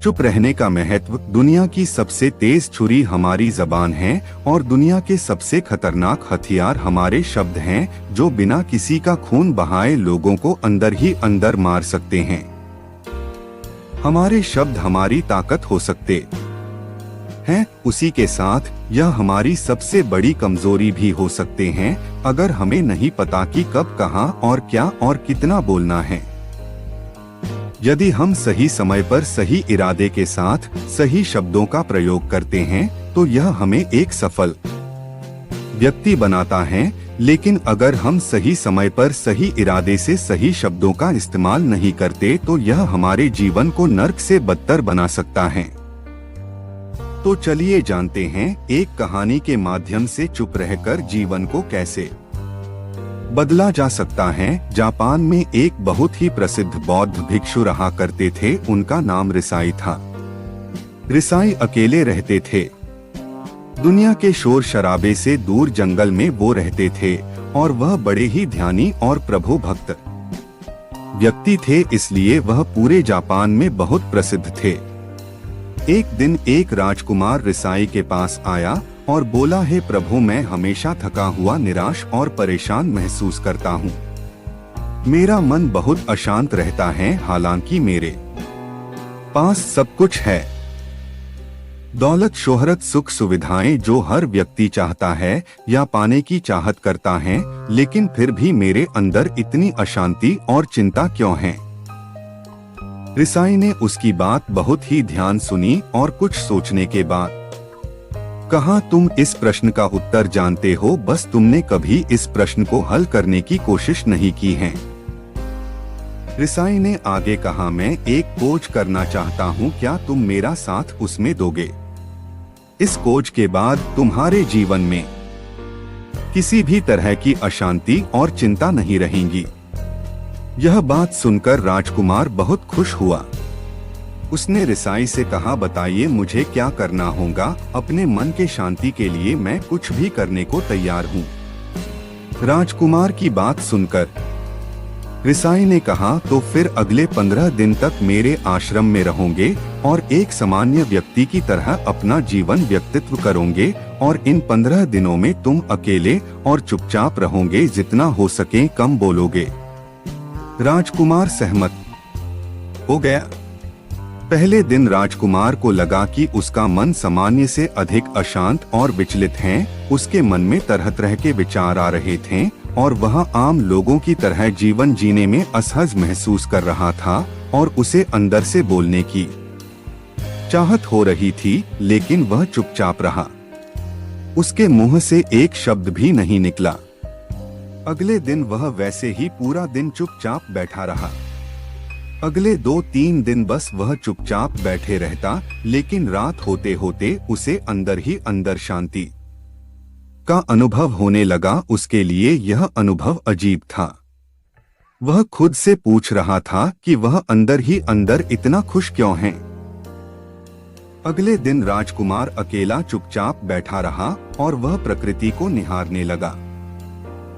चुप रहने का महत्व। दुनिया की सबसे तेज छुरी हमारी जबान है और दुनिया के सबसे खतरनाक हथियार हमारे शब्द हैं, जो बिना किसी का खून बहाए लोगों को अंदर ही अंदर मार सकते हैं। हमारे शब्द हमारी ताकत हो सकते हैं, उसी के साथ यह हमारी सबसे बड़ी कमजोरी भी हो सकते हैं, अगर हमें नहीं पता कि कब, कहां और क्या और कितना बोलना है। यदि हम सही समय पर सही इरादे के साथ सही शब्दों का प्रयोग करते हैं तो यह हमें एक सफल व्यक्ति बनाता है, लेकिन अगर हम सही समय पर सही इरादे से सही शब्दों का इस्तेमाल नहीं करते तो यह हमारे जीवन को नर्क से बदतर बना सकता है। तो चलिए जानते हैं एक कहानी के माध्यम से चुप रहकर जीवन को कैसे बदला जा सकता है। जापान में एक बहुत ही प्रसिद्ध बौद्ध भिक्षु रहा करते थे। उनका नाम रिसाई था। रिसाई अकेले रहते थे। दुनिया के शोर शराबे से दूर जंगल में वो रहते थे और वह बड़े ही ध्यानी और प्रभु भक्त व्यक्ति थे, इसलिए वह पूरे जापान में बहुत प्रसिद्ध थे। एक दिन एक राजकुमार रिसाई के पास आया और बोला, हे प्रभु, मैं हमेशा थका हुआ, निराश और परेशान महसूस करता हूँ। मेरा मन बहुत अशांत रहता है, हालांकि मेरे पास सब कुछ है, दौलत, शोहरत, सुख सुविधाएं जो हर व्यक्ति चाहता है या पाने की चाहत करता है, लेकिन फिर भी मेरे अंदर इतनी अशांति और चिंता क्यों है। रिसाई ने उसकी बात बहुत ही ध्यान सुनी और कुछ सोचने के बाद कहा, तुम इस प्रश्न का उत्तर जानते हो, बस तुमने कभी इस प्रश्न को हल करने की कोशिश नहीं की है। रिसाई ने आगे कहा, मैं एक खोज करना चाहता हूँ, क्या तुम मेरा साथ उसमें दोगे। इस खोज के बाद तुम्हारे जीवन में किसी भी तरह की अशांति और चिंता नहीं रहेंगी। यह बात सुनकर राजकुमार बहुत खुश हुआ। उसने रिसाई से कहा, बताइए मुझे क्या करना होगा, अपने मन के शांति के लिए मैं कुछ भी करने को तैयार हूँ। राजकुमार की बात सुनकर रिसाई ने कहा, तो फिर अगले 15 दिन तक मेरे आश्रम में रहोगे और एक सामान्य व्यक्ति की तरह अपना जीवन व्यक्तित्व करोगे और इन 15 दिनों में तुम अकेले और चुपचाप रहोगे, जितना हो सके कम बोलोगे। राजकुमार सहमत हो गया। पहले दिन राजकुमार को लगा कि उसका मन सामान्य से अधिक अशांत और विचलित है। उसके मन में तरह तरह के विचार आ रहे थे और वह आम लोगों की तरह जीवन जीने में असहज महसूस कर रहा था और उसे अंदर से बोलने की चाहत हो रही थी, लेकिन वह चुपचाप रहा। उसके मुंह से एक शब्द भी नहीं निकला। अगले दिन वह वैसे ही पूरा दिन चुपचाप बैठा रहा। अगले 2-3 दिन बस वह चुपचाप बैठे रहता, लेकिन रात होते होते उसे अंदर ही अंदर शांति का अनुभव होने लगा। उसके लिए यह अनुभव अजीब था। वह खुद से पूछ रहा था कि वह अंदर ही अंदर इतना खुश क्यों है। अगले दिन राजकुमार अकेला चुपचाप बैठा रहा और वह प्रकृति को निहारने लगा।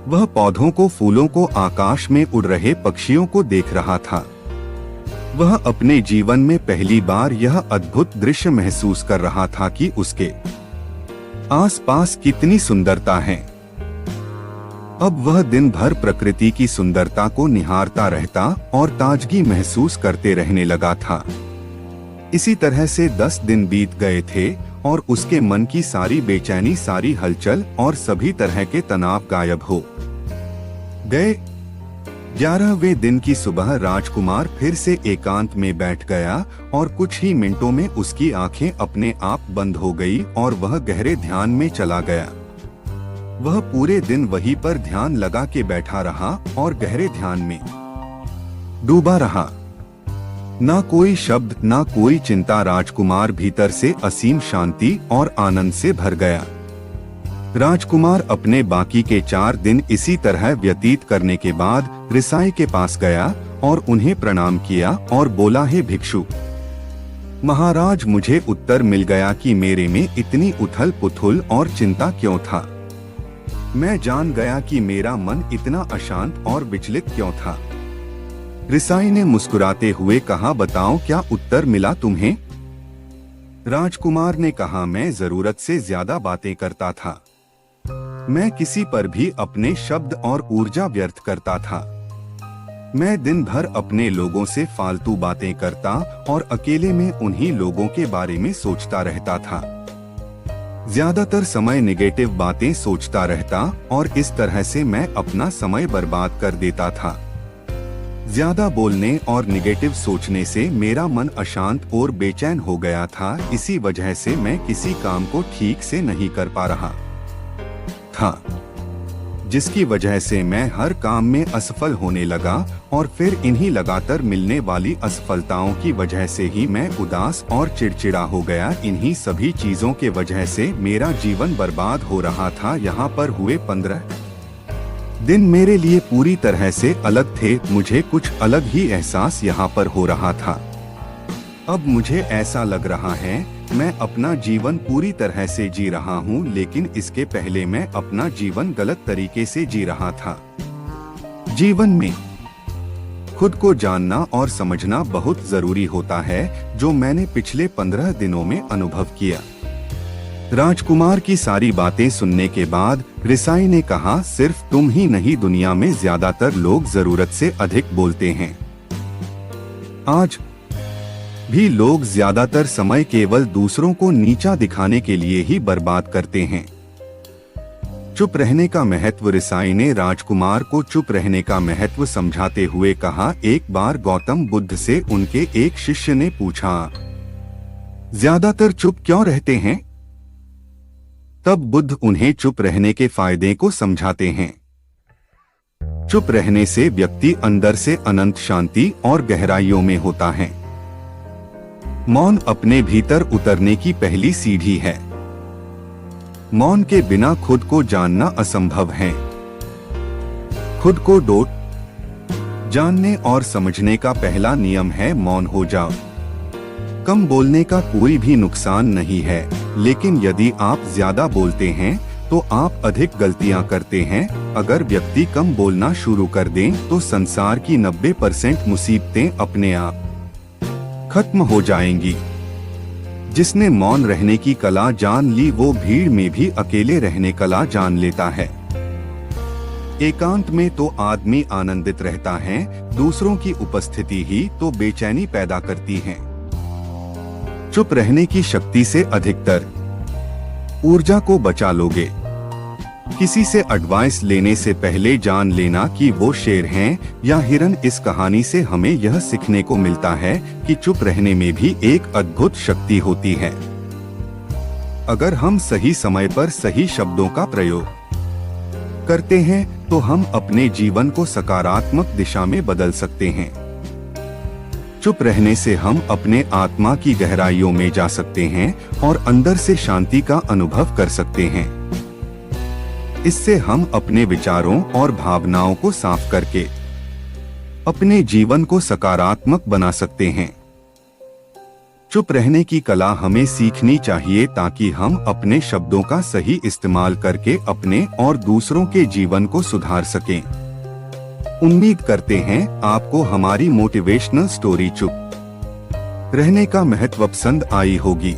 वह पौधों को, फूलों को, आकाश में उड़ रहे पक्षियों को देख रहा था। वह अपने जीवन में पहली बार यह अद्भुत दृश्य महसूस कर रहा था कि उसके आसपास कितनी सुंदरता है। अब वह दिन भर प्रकृति की सुंदरता को निहारता रहता और ताजगी महसूस करते रहने लगा था। इसी तरह से 10 दिन बीत गए थे और उसके मन की सारी बेचैनी, सारी हलचल और सभी तरह के तनाव गायब हो गए। 11वें दिन की सुबह राजकुमार फिर से एकांत में बैठ गया और कुछ ही मिनटों में उसकी आंखें अपने आप बंद हो गई और वह गहरे ध्यान में चला गया। वह पूरे दिन वहीं पर ध्यान लगा के बैठा रहा और गहरे ध्यान में डूबा रहा। ना कोई शब्द, ना कोई चिंता। राजकुमार भीतर से असीम शांति और आनंद से भर गया। राजकुमार अपने बाकी के 4 दिन इसी तरह व्यतीत करने के बाद रिसाई के पास गया और उन्हें प्रणाम किया और बोला, हे भिक्षु महाराज, मुझे उत्तर मिल गया कि मेरे में इतनी उथल पुथल और चिंता क्यों था। मैं जान गया कि मेरा मन इतना अशांत और विचलित क्यों था। रिसाई ने मुस्कुराते हुए कहा, बताओ क्या उत्तर मिला तुम्हें। राजकुमार ने कहा, मैं जरूरत से ज्यादा बातें करता था। मैं किसी पर भी अपने शब्द और ऊर्जा व्यर्थ करता था। मैं दिन भर अपने लोगों से फालतू बातें करता और अकेले में उन्हीं लोगों के बारे में सोचता रहता था। ज्यादातर समय नेगेटिव बातें सोचता रहता और इस तरह से मैं अपना समय बर्बाद कर देता था। ज्यादा बोलने और नेगेटिव सोचने से मेरा मन अशांत और बेचैन हो गया था। इसी वजह से मैं किसी काम को ठीक से नहीं कर पा रहा था, जिसकी वजह से मैं हर काम में असफल होने लगा और फिर इन्हीं लगातार मिलने वाली असफलताओं की वजह से ही मैं उदास और चिड़चिड़ा हो गया। इन्हीं सभी चीजों के वजह से मेरा जीवन बर्बाद हो रहा था। यहाँ पर हुए 15 दिन मेरे लिए पूरी तरह से अलग थे। मुझे कुछ अलग ही एहसास यहाँ पर हो रहा था। अब मुझे ऐसा लग रहा है मैं अपना जीवन पूरी तरह से जी रहा हूँ, लेकिन इसके पहले मैं अपना जीवन गलत तरीके से जी रहा था। जीवन में खुद को जानना और समझना बहुत जरूरी होता है, जो मैंने पिछले 15 दिनों में अनुभव किया। राजकुमार की सारी बातें सुनने के बाद रिसाई ने कहा, सिर्फ तुम ही नहीं, दुनिया में ज्यादातर लोग जरूरत से अधिक बोलते हैं। आज भी लोग ज्यादातर समय केवल दूसरों को नीचा दिखाने के लिए ही बर्बाद करते हैं। चुप रहने का महत्व। रिसाई ने राजकुमार को चुप रहने का महत्व समझाते हुए कहा, एक बार गौतम बुद्ध से उनके एक शिष्य ने पूछा, ज्यादातर चुप क्यों रहते हैं? तब बुद्ध उन्हें चुप रहने के फायदे को समझाते हैं। चुप रहने से व्यक्ति अंदर से अनंत शांति और गहराइयों में होता है। मौन अपने भीतर उतरने की पहली सीढ़ी है। मौन के बिना खुद को जानना असंभव है। खुद को जानने और समझने का पहला नियम है, मौन हो जाओ। कम बोलने का कोई भी नुकसान नहीं है, लेकिन यदि आप ज्यादा बोलते हैं तो आप अधिक गलतियां करते हैं। अगर व्यक्ति कम बोलना शुरू कर दें तो संसार की 90% मुसीबतें अपने आप खत्म हो जाएंगी। जिसने मौन रहने की कला जान ली, वो भीड़ में भी अकेले रहने कला जान लेता है। एकांत में तो आदमी आनंदित रहता है, दूसरों की उपस्थिति ही तो बेचैनी पैदा करती है। चुप रहने की शक्ति से अधिकतर ऊर्जा को बचा लोगे। किसी से एडवाइस लेने से पहले जान लेना कि वो शेर हैं या हिरन। इस कहानी से हमें यह सीखने को मिलता है कि चुप रहने में भी एक अद्भुत शक्ति होती है। अगर हम सही समय पर सही शब्दों का प्रयोग करते हैं तो हम अपने जीवन को सकारात्मक दिशा में बदल सकते हैं। चुप रहने से हम अपने आत्मा की गहराइयों में जा सकते हैं और अंदर से शांति का अनुभव कर सकते हैं। इससे हम अपने विचारों और भावनाओं को साफ करके अपने जीवन को सकारात्मक बना सकते हैं। चुप रहने की कला हमें सीखनी चाहिए ताकि हम अपने शब्दों का सही इस्तेमाल करके अपने और दूसरों के जीवन को सुधार सकें। उम्मीद करते हैं आपको हमारी मोटिवेशनल स्टोरी चुप रहने का महत्व पसंद आई होगी।